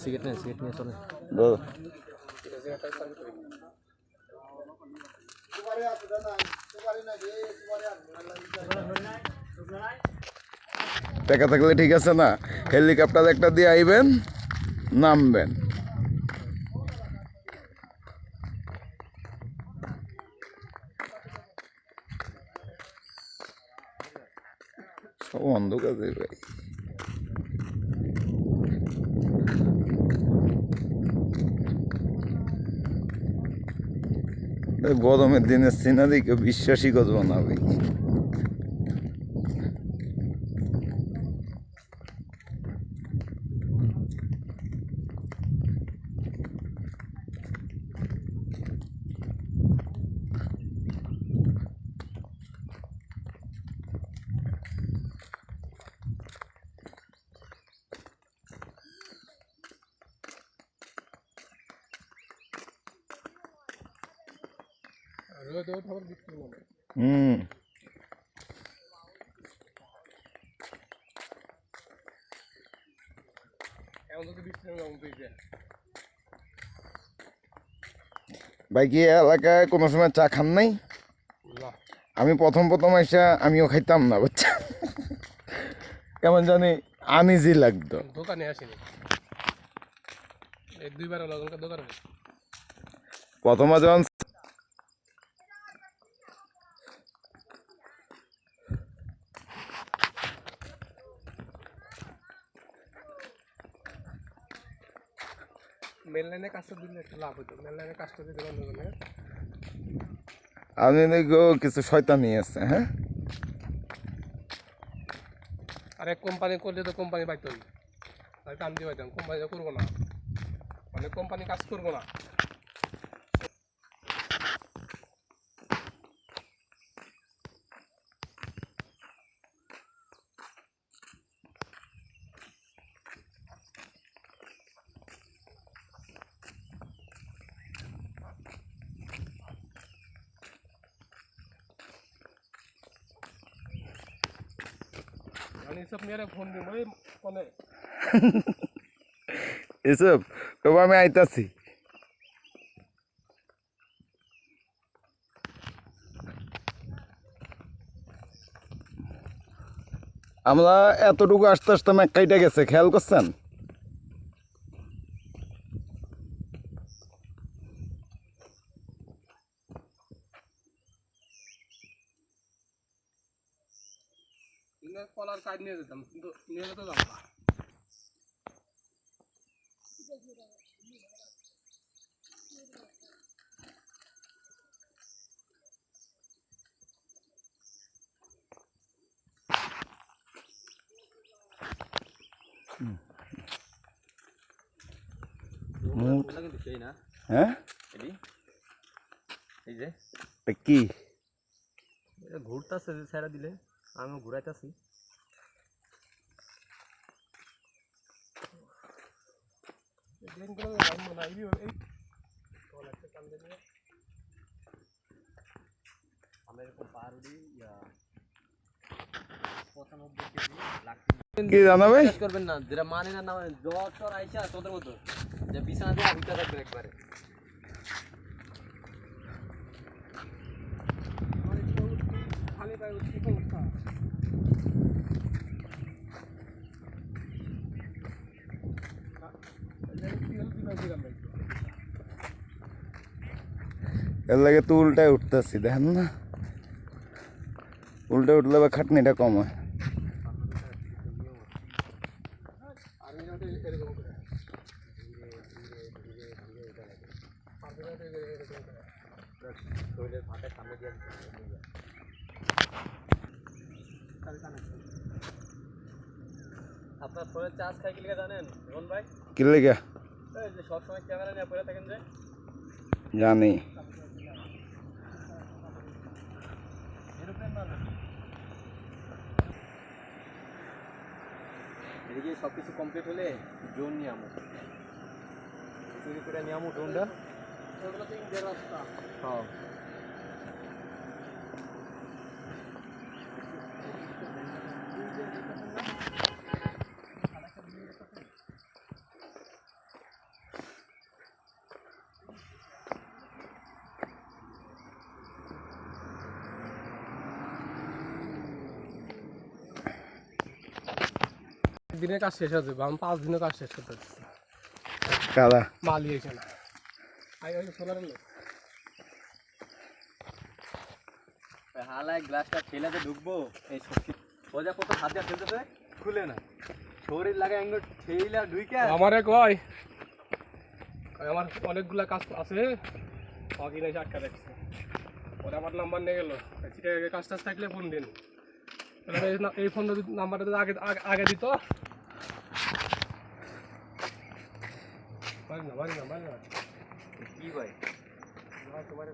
Cigarette নিয়ে চলে টাকা থাকলে ঠিক আছে না, হেলিকপ্টার একটা দিয়ে আইবেন, নামবেন। সব অন্ধকার ভাই। গরমের দিনে সিনারি কেউ বিশ্বাসই করবো না ভাই। ভাই কি এলাকায় কোনো সময় চা খান নাই? আমি প্রথম আইসা আমিও খাইতাম না, বুঝছা, কেমন জানি আনইজি লাগতো। দোকানে আসিনি, দুইবার দোকানে প্রথমে যখন মেল লাইনে কাজটা দিলে একটু লাভ হতো। মেল লাইনে কাজটা দিতে বন্ধ করলে আপনি কিছু শয়তানি আছে। হ্যাঁ, আর এক কোম্পানি করলে তো কোম্পানি পাইতো না, তাই টান দিয়ে পাইতাম। কোম্পানি তো করবো না, মানে কোম্পানি কাজ করবো না। এসব মেয়েরা ফোন দিব ফোনে, এসব তবে আমি আইতাছি। আমরা এতটুকু আস্তে আস্তে ম্যাক কাইটা গেছে, খেয়াল করছেন? কলার কাজ নিয়ে যেতাম, কিন্তু নিয়ে যেতে যাবো না। হ্যাঁ, এই যে কি ঘুরতেছে ছেড়ে দিলে আমি ঘুরাইতেছি। কি জানাবে করবেন না, যেটা মানে না জ্বর টর আইসা তোদের মতো যে বিছানা দিয়ে ভিতরে থাকবেন একবারে। খালি পায়ে উঠতে উঠা এর লাগে তো উল্টায় উঠতেছি দেখেন না, উল্টে উঠলে বা খাটনিটা কম হয়। আর মিনিটে এরকম করে আর মিনিটে এরকম করে শরীরের ভাতের সামনে দিয়ে আপনার ফোনের চার্জ খাই কি লিখে জানেন রোহন ভাই? কি লেগে? এই যে সবসময় ক্যামেরা নিয়ে পড়ে থাকেন যে। জানি। এদিকে সব কিছু কমপ্লিট হলে ড্রোন নিয়ে আমো, চুরি করে নিয়ে আমো ড্রোনটা। ওগুলো তো ইন্ডিয়ার রাস্তা। হ্যাঁ দিনের কাজ শেষ হয়ে যাবে, আমি 5 দিনের কাজ শেষ করতে পারছি। কাদা মালই এখানে আগে সোলার লোক হালায় গ্লাসটা ঠেলাতে ঢুকবো, এই সত্যি সোজা প্রথম হাত দিয়ে ফেলতেছে, খুলে না, শরীর লাগে আঙ্গুর ঠেলা ঢুইকে আমারে কয় আমার অনেকগুলা কাজ আছে, বাকি নাই আটকা রাখছে। ওরা আমার নাম্বার নিয়ে গেল, কাজ টাজ থাকলে ফোন দিন, এই ফোন নাম্বারটা আগে আগে দিত। বাড়ি না বাড়ি না বাড়ি না কি ভাই তোমার